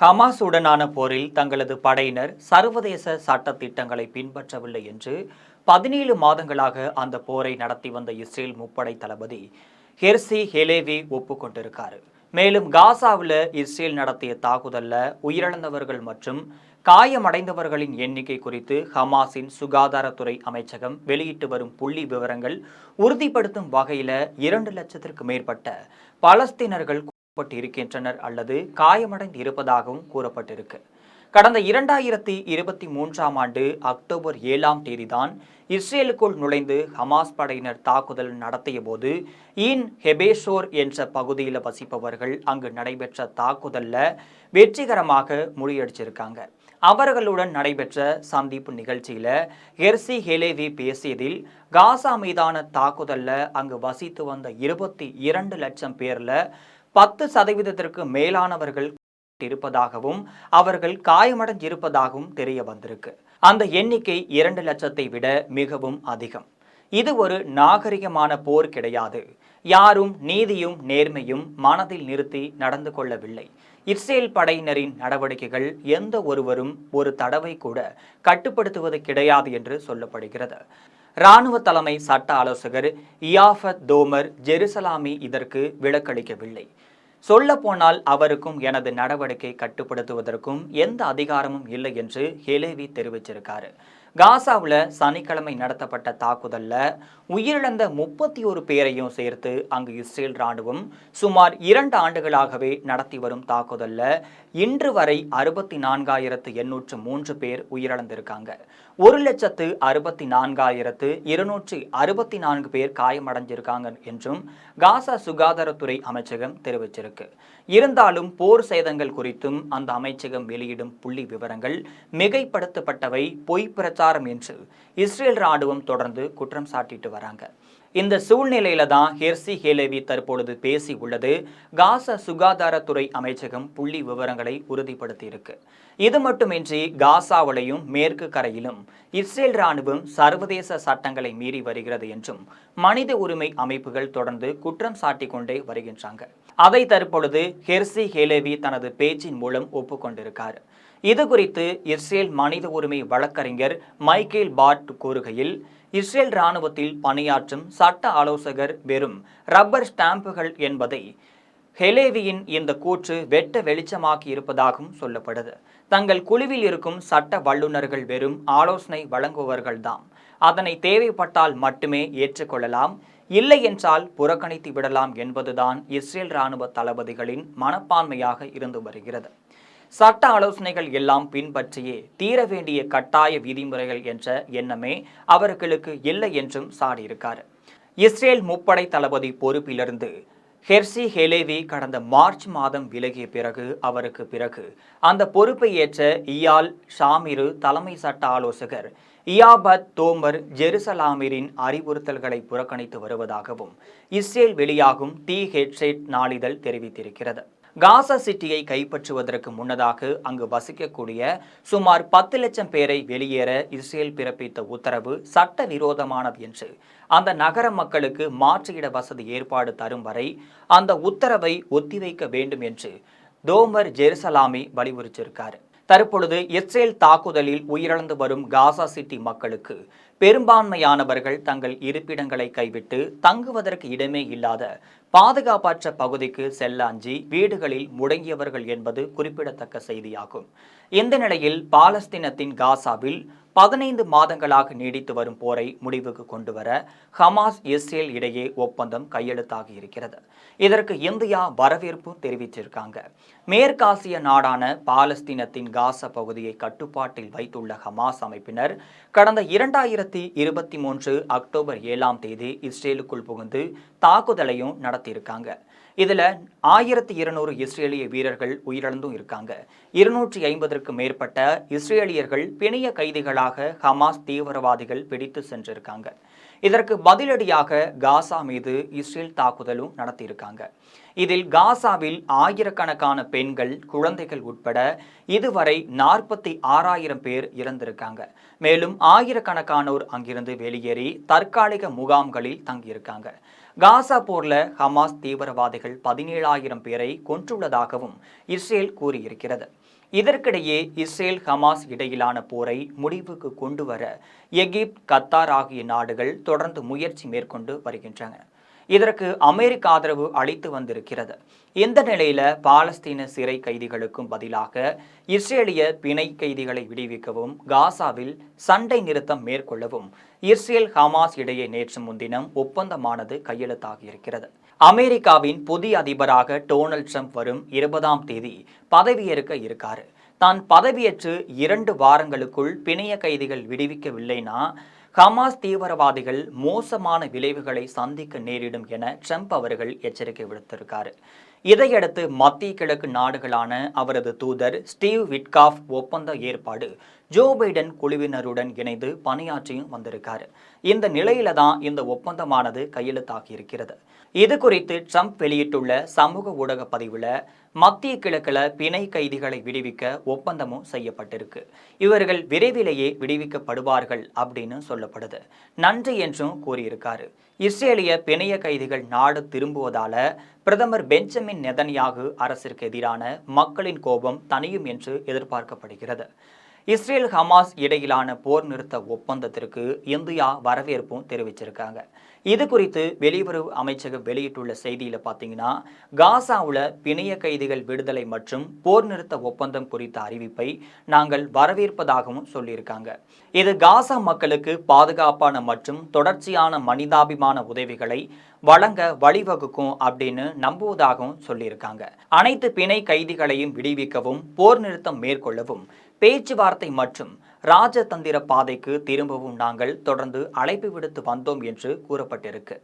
ஹமாஸுடனான போரில் தங்களது படையினர் சர்வதேச சட்ட திட்டங்களை பின்பற்றவில்லை என்று 17 மாதங்களாக அந்த போரை நடத்தி வந்த இஸ்ரேல் முப்படை தளபதி ஹெர்சி ஹெலேவி ஒப்புக்கொண்டிருக்காரு. மேலும் காசாவில் இஸ்ரேல் நடத்திய தாக்குதல்ல உயிரிழந்தவர்கள் மற்றும் காயமடைந்தவர்களின் எண்ணிக்கை குறித்து ஹமாஸின் சுகாதாரத்துறை அமைச்சகம் வெளியிட்டு வரும் புள்ளி விவரங்கள் உறுதிப்படுத்தும் வகையில் 2 லட்சத்திற்கு மேற்பட்ட பாலஸ்தீனர்கள் இருக்கின்றனர் அல்லது காயமடைந்து இருப்பதாகவும் கூறப்பட்டிருக்கு. கடந்த 2023ஆம் ஆண்டு அக்டோபர் 7ஆம் தேதிதான் இஸ்ரேலுக்குள் நுழைந்து ஹமாஸ் படையினர் தாக்குதல் நடத்திய போது ஈன் ஹெபேஷோர் என்ற பகுதியில் வசிப்பவர்கள் அங்கு நடைபெற்ற தாக்குதல்ல வெற்றிகரமாக முறியடிச்சிருக்காங்க. அவர்களுடன் நடைபெற்ற சந்திப்பு நிகழ்ச்சியில ஹெர்சி ஹெலேவி பேசியதில் காசா மீதான தாக்குதல்ல அங்கு வசித்து வந்த 22 லட்சம் பேர்ல 10% மேலானவர்கள் இருப்பதாகவும் அவர்கள் காயமடைந்திருப்பதாகவும் தெரிய வந்திருக்கு. அந்த எண்ணிக்கை 2 லட்சத்தை விட மிகவும் அதிகம். இது ஒரு நாகரிகமான போர் கிடையாது. யாரும் நீதியும் நேர்மையும் மனதில் நிறுத்தி நடந்து கொள்ளவில்லை. இஸ்ரேல் படையினரின் நடவடிக்கைகள் எந்த ஒருவரும் ஒரு தடவை கூட கட்டுப்படுத்துவது கிடையாது என்று சொல்லப்படுகிறது. இராணுவ தலைமை சட்ட ஆலோசகர் இயாஃபத் தோமர் ஜெருசலாமி இதற்கு விளக்களிக்கவில்லை. சொல்ல போனால் அவருக்கும் எனது நடவடிக்கை கட்டுப்படுத்துவதற்கும் எந்த அதிகாரமும் இல்லை என்று ஹெலேவி தெரிவிச்சிருக்காரு. காசாவில் சனிக்கிழமை நடத்தப்பட்ட தாக்குதல்ல உயிரிழந்த 31 பேரையும் சேர்த்து அங்கு இஸ்ரேல் ராணுவம் சுமார் 2 ஆண்டுகளாகவே நடத்தி வரும் தாக்குதல்ல இன்று வரை 64,803 பேர் உயிரிழந்திருக்காங்க. 1,64,264 பேர் காயமடைஞ்சிருக்காங்க என்றும் காசா சுகாதாரத்துறை அமைச்சகம் தெரிவிச்சிருக்கு. இருந்தாலும் போர் சேதங்கள் குறித்தும் அந்த அமைச்சகம் வெளியிடும் புள்ளி விவரங்கள் மிகைப்படுத்தப்பட்டவை, பொய் பிரச்சாரம் என்று இஸ்ரேல் ராணுவம் தொடர்ந்து குற்றம் சாட்டிட்டு வராங்க. இந்த சூழ்நிலையில தான் ஹெர்சி ஹெலேவி தற்பொழுது பேசி உள்ளது. காசா சுகாதாரத்துறை அமைச்சகம் புள்ளி விவரங்களை உறுதிப்படுத்தி இருக்கு. இது மட்டுமின்றி காசாவிலையும் மேற்கு கரையிலும் இஸ்ரேல் ராணுவம் சர்வதேச சட்டங்களை மீறி வருகிறது என்றும் மனித உரிமை அமைப்புகள் தொடர்ந்து குற்றம் சாட்டிக் கொண்டே வருகின்றாங்க. அதை தற்பொழுது ஹெர்சி ஹெலேவி தனது பேச்சின் மூலம் ஒப்புக்கொண்டிருக்கார். இது குறித்து இஸ்ரேல் மனித உரிமை வழக்கறிஞர் மைக்கேல் பாட் கூறுகையில், இஸ்ரேல் ராணுவத்தில் பணியாற்றும் சட்ட ஆலோசகர் வெறும் ரப்பர் ஸ்டாம்புகள் என்பதை ஹெலேவியின் இந்த கூற்று வெட்ட வெளிச்சமாக்கி இருப்பதாகவும் சொல்லப்படுது. தங்கள் குழுவில் இருக்கும் சட்ட வல்லுநர்கள் வெறும் ஆலோசனை வழங்குபவர்கள்தான். அதனை தேவைப்பட்டால் மட்டுமே ஏற்றுக்கொள்ளலாம், இல்லை என்றால் புறக்கணித்து விடலாம் என்பதுதான் இஸ்ரேல் ராணுவ தளபதிகளின் மனப்பான்மையாக இருந்து வருகிறது. சட்ட ஆலோசனைகள் எல்லாம் பின்பற்றியே தீர வேண்டிய கட்டாய விதிமுறைகள் என்ற எண்ணமே அவர்களுக்கு இல்லை என்றும் சாடியிருக்கார். இஸ்ரேல் முப்படை தளபதி பொறுப்பிலிருந்து ஹெர்சி ஹெலேவி கடந்த மார்ச் மாதம் விலகிய பிறகு அவருக்கு பிறகு அந்த பொறுப்பை ஏற்ற இயால் ஷாமிரு தலைமை சட்ட ஆலோசகர் இயாபத் தோமர் ஜெருசலாமிரின் அறிவுறுத்தல்களை புறக்கணித்து வருவதாகவும் இஸ்ரேல் வெளியாகும் தி ஹெட்செட் நாளிதழ் தெரிவித்திருக்கிறது. காசா சிட்டியை கைப்பற்றுவதற்கு முன்னதாக அங்கு வசிக்கக்கூடிய சுமார் 10 லட்சம் பேரை வெளியேற இஸ்ரேல் பிறப்பித்த உத்தரவு சட்டவிரோதமானது என்று அந்த நகர மக்களுக்கு மாற்று இட வசதி ஏற்பாடு தரும் வரை அந்த உத்தரவை ஒத்திவைக்க வேண்டும் என்று தோமர் ஜெருசலாமி வலியுறுத்தியிருக்கார். தற்பொழுது இஸ்ரேல் தாக்குதலில் உயிரிழந்து வரும் காசா சிட்டி மக்களுக்கு பெரும்பான்மையானவர்கள் தங்கள் இருப்பிடங்களை கைவிட்டு தங்குவதற்கு இடமே இல்லாத பாதுகாப்பற்ற பகுதிக்கு செல்ல அஞ்சி வீடுகளில் முடங்கியவர்கள் என்பது குறிப்பிடத்தக்க செய்தியாகும். இந்த நிலையில் பாலஸ்தீனத்தின் காசாவில் 15 மாதங்களாக நீடித்து வரும் போரை முடிவுக்கு கொண்டு வர ஹமாஸ் இஸ்ரேல் இடையே ஒப்பந்தம் கையெழுத்தாகி இருக்கிறது. இதற்கு இந்தியா வரவேற்பு தெரிவித்திருக்காங்க. மேற்காசிய நாடான பாலஸ்தீனத்தின் காசா பகுதியை கட்டுப்பாட்டில் வைத்துள்ள ஹமாஸ் அமைப்பினர் கடந்த 2023 அக்டோபர் 7ஆம் தேதி இஸ்ரேலுக்குள் புகுந்து தாக்குதலையும் நடத்தியிருக்காங்க. இதுல 1200 இஸ்ரேலிய வீரர்கள் உயிரிழந்தும் இருக்காங்க. 250க்கும் மேற்பட்ட இஸ்ரேலியர்கள் பிணைய கைதிகளாக ஹமாஸ் தீவிரவாதிகள் பிடித்து சென்றிருக்காங்க. இதற்கு பதிலடியாக காசா மீது இஸ்ரேல் தாக்குதலும் நடத்தியிருக்காங்க. இதில் காசாவில் ஆயிரக்கணக்கான பெண்கள், குழந்தைகள் உட்பட இதுவரை 46,000 பேர் இறந்திருக்காங்க. மேலும் ஆயிரக்கணக்கானோர் அங்கிருந்து வெளியேறி தற்காலிக முகாம்களில் தங்கியிருக்காங்க. காசா போர்ல ஹமாஸ் தீவிரவாதிகள் 17,000 பேரை கொன்றுள்ளதாகவும் இஸ்ரேல் கூறியிருக்கிறது. இதற்கிடையே இஸ்ரேல் ஹமாஸ் இடையிலான போரை முடிவுக்கு கொண்டு வர எகிப்து, கத்தார் ஆகிய நாடுகள் தொடர்ந்து முயற்சி மேற்கொண்டு வருகின்றன. இதற்கு அமெரிக்க ஆதரவு அளித்து வந்திருக்கிறது. இந்த நிலையில பாலஸ்தீன சிறை கைதிகளுக்கும் பதிலாக இஸ்ரேலிய பிணை கைதிகளை விடுவிக்கவும், காசாவில் சண்டை நிறுத்தம் மேற்கொள்ளவும் இஸ்ரேல் ஹமாஸ் இடையே நேற்று முன்தினம் ஒப்பந்தமானது கையெழுத்தாகியிருக்கிறது. அமெரிக்காவின் புதிய அதிபராக டொனால்ட் ட்ரம்ப் வரும் 20ஆம் தேதி பதவியேற்க இருக்காரு. தான் பதவியேற்று 2 வாரங்களுக்குள் பிணைய கைதிகள் விடுவிக்கவில்லைனா ஹமாஸ் தீவிரவாதிகள் மோசமான விளைவுகளை சந்திக்க நேரிடும் என ட்ரம்ப் அவர்கள் எச்சரிக்கை விடுத்திருக்காரு. இதையடுத்து மத்திய கிழக்கு நாடுகளான அவரது தூதர் ஸ்டீவ் விட்காஃப் ஒப்பந்த ஏற்பாடு ஜோ பைடன் குழுவினருடன் இணைந்து பணியாற்றியும் வந்திருக்காரு. இந்த நிலையில தான் இந்த ஒப்பந்தமானது கையெழுத்தாகி இருக்கிறது. இது குறித்து ட்ரம்ப் வெளியிட்டுள்ள சமூக ஊடக பதிவுல மத்திய கிழக்குல பிணை கைதிகளை விடுவிக்க ஒப்பந்தமும் செய்யப்பட்டிருக்கு. இவர்கள் விரைவிலேயே விடுவிக்கப்படுவார்கள் அப்படின்னு சொல்லப்படுது. நன்றி என்றும் கூறியிருக்காரு. இஸ்ரேலிய பிணைய கைதிகள் நாடு திரும்புவதால பிரதமர் பெஞ்சமின் நெதன்யாகு அரசிற்கு எதிரான மக்களின் கோபம் தணியும் என்று எதிர்பார்க்கப்படுகிறது. இஸ்ரேல் ஹமாஸ் இடையிலான போர் நிறுத்த ஒப்பந்தத்திற்கு இந்தியா வரவேற்பும் தெரிவிச்சிருக்காங்க. இது குறித்து வெளியுறவு அமைச்சகம் வெளியிட்டுள்ள செய்தியில பார்த்தீங்கன்னா, காசாவுல பிணைய கைதிகள் விடுதலை மற்றும் போர் நிறுத்த ஒப்பந்தம் குறித்த அறிவிப்பை நாங்கள் வரவேற்பதாகவும் சொல்லியிருக்காங்க. இது காசா மக்களுக்கு பாதுகாப்பான மற்றும் தொடர்ச்சியான மனிதாபிமான உதவிகளை வழங்க வழிவகுக்கும் அப்படின்னு நம்புவதாகவும் சொல்லியிருக்காங்க. அனைத்து பிணை கைதிகளையும் விடுவிக்கவும், போர் நிறுத்தம் மேற்கொள்ளவும், பேச்சுவார்த்தை மற்றும் ராஜதந்திர பாதைக்கு திரும்பவும் நாங்கள் தொடர்ந்து அழைப்பு விடுத்து வந்தோம் என்று கூறப்பட்டிருக்கு.